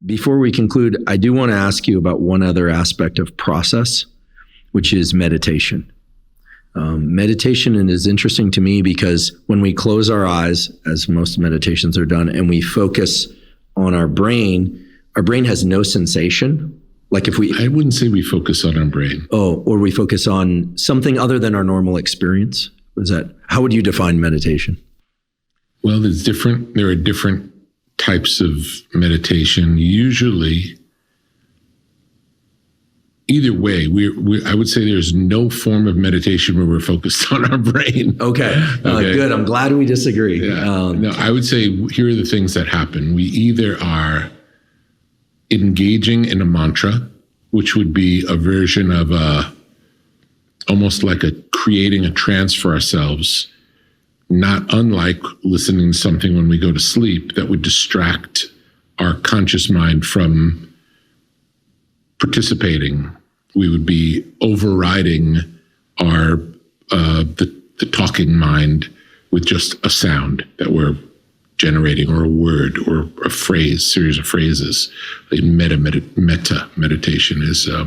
Before we conclude, I do want to ask you about one other aspect of process, which is meditation. Meditation is interesting to me because when we close our eyes, as most meditations are done, and we focus on our brain has no sensation. Like if we... I wouldn't say we focus on our brain. Oh, or we focus on something other than our normal experience. How would you define meditation? Well, there are different types of meditation. Usually, either way, I would say there's no form of meditation where we're focused on our brain. Okay. Good. I'm glad we disagree. Yeah. No, I would say here are the things that happen. We either are engaging in a mantra, which would be a version of almost like creating a trance for ourselves, not unlike listening to something when we go to sleep that would distract our conscious mind from participating. We would be overriding our the talking mind with just a sound that we're generating, or a word, or a series of phrases. Like meta meditation is a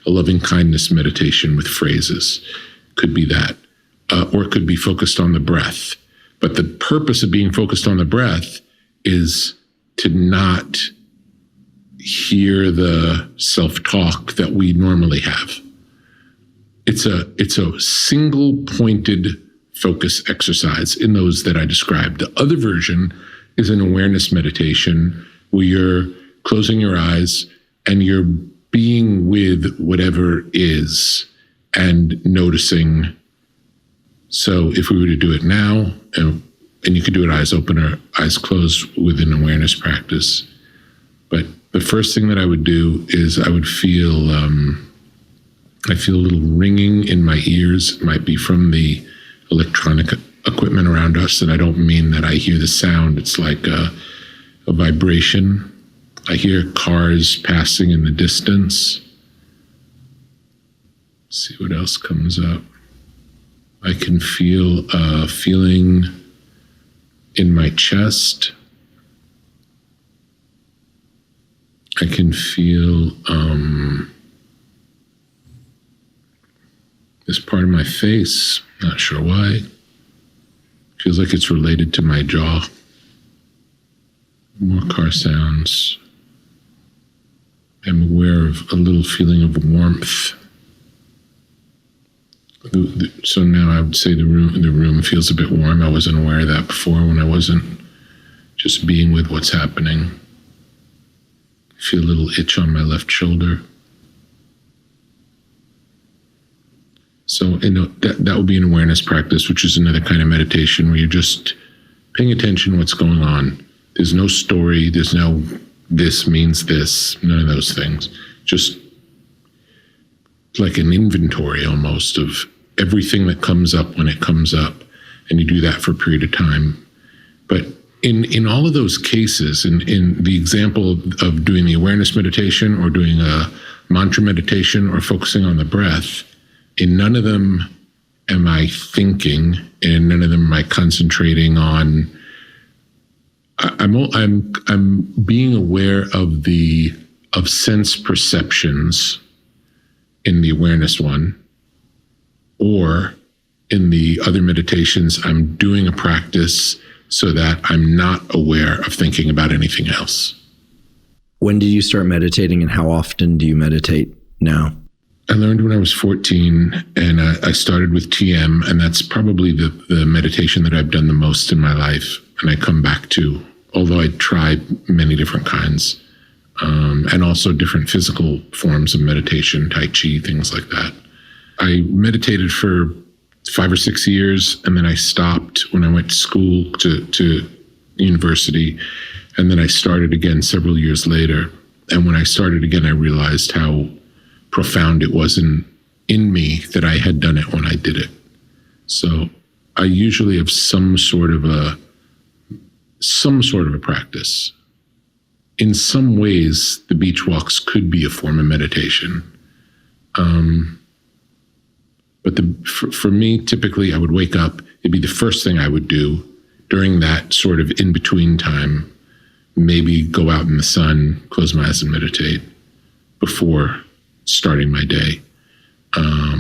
loving kindness meditation with phrases. Could be that. Or it could be focused on the breath. But the purpose of being focused on the breath is to not hear the self-talk that we normally have. It's a single pointed focus exercise in those that I described. The other version is an awareness meditation where you're closing your eyes and you're being with whatever is and noticing. So if we were to do it now, and you could do it eyes open or eyes closed with an awareness practice. But the first thing that I would do is I would feel, I feel a little ringing in my ears. It might be from the electronic equipment around us, and I don't mean that I hear the sound. It's like a vibration. I hear cars passing in the distance. See what else comes up. I can feel a feeling in my chest. I can feel this part of my face, not sure why. Feels like it's related to my jaw. More car sounds. I'm aware of a little feeling of warmth. So now I would say the room feels a bit warm. I wasn't aware of that before when I wasn't just being with what's happening. I feel a little itch on my left shoulder. So that would be an awareness practice, which is another kind of meditation where you're just paying attention to what's going on. There's no story. There's no this means this. None of those things. Just like an inventory almost of everything that comes up when it comes up. And you do that for a period of time. But in all of those cases, in the example of doing the awareness meditation or doing a mantra meditation or focusing on the breath, in none of them am I thinking, and none of them am I concentrating on. I'm being aware of sense perceptions in the awareness one, or in the other meditations, I'm doing a practice so that I'm not aware of thinking about anything else. When did you start meditating, and how often do you meditate now? I learned when I was 14, and I started with TM, and that's probably the meditation that I've done the most in my life, and I come back to, although I tried many different kinds, and also different physical forms of meditation, Tai Chi, things like that. I meditated for 5 or 6 years, and then I stopped when I went to school, to university, and then I started again several years later. And when I started again, I realized how profound it was in me that I had done it when I did it. So I usually have some sort of a practice. In some ways, the beach walks could be a form of meditation. But for me, typically I would wake up, it'd be the first thing I would do during that sort of in-between time maybe go out in the sun, close my eyes and meditate before starting my day.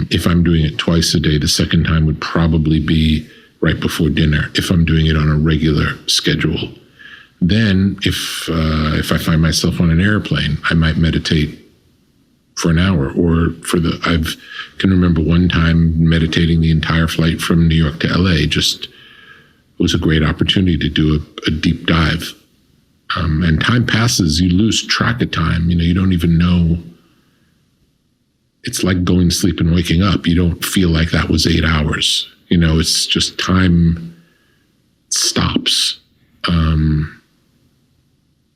If I'm doing it twice a day, the second time would probably be right before dinner, if I'm doing it on a regular schedule. Then if I find myself on an airplane, I might meditate for an hour, or I can remember one time meditating the entire flight from New York to LA. It was a great opportunity to do a deep dive. And time passes, you lose track of time. You don't even know. It's like going to sleep and waking up. You don't feel like that was 8 hours. It's just time stops.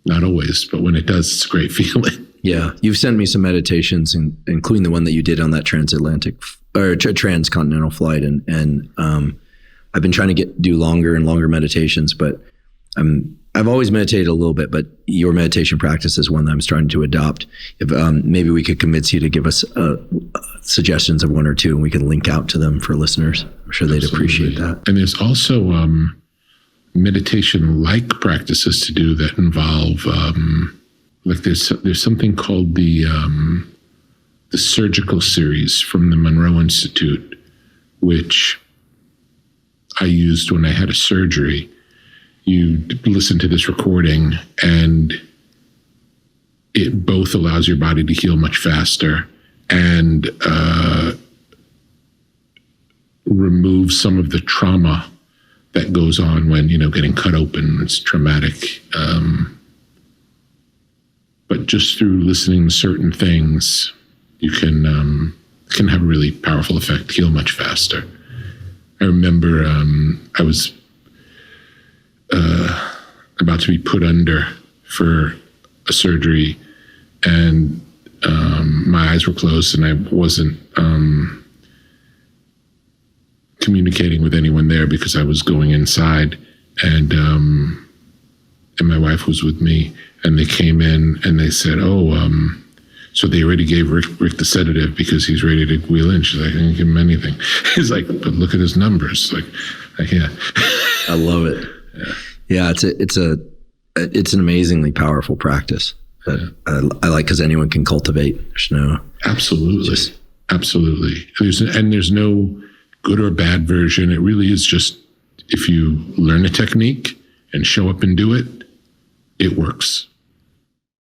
Not always, but when it does, it's a great feeling. Yeah. You've sent me some meditations, including the one that you did on that transcontinental flight. And I've been trying to do longer and longer meditations, but I've always meditated a little bit, but your meditation practice is one that I'm starting to adopt. If maybe we could convince you to give us suggestions of one or two, and we can link out to them for listeners. I'm sure they'd appreciate that. And there's also meditation-like practices to do that involve, there's something called the surgical series from the Monroe Institute, which I used when I had a surgery. You listen to this recording, and it both allows your body to heal much faster and remove some of the trauma that goes on when, getting cut open. It's traumatic. But just through listening to certain things, you can have a really powerful effect, heal much faster. I remember I was about to be put under for a surgery, and my eyes were closed, and I wasn't communicating with anyone there because I was going inside, and my wife was with me, and they came in and they said, so they already gave Rick the sedative because he's ready to wheel in. She's like, I didn't give him anything. He's like, but look at his numbers. Like yeah. I love it. Yeah, it's an amazingly powerful practice that I like, because anyone can cultivate. There's no absolutely. There's no good or bad version. It really is just, if you learn a technique and show up and do it, it works.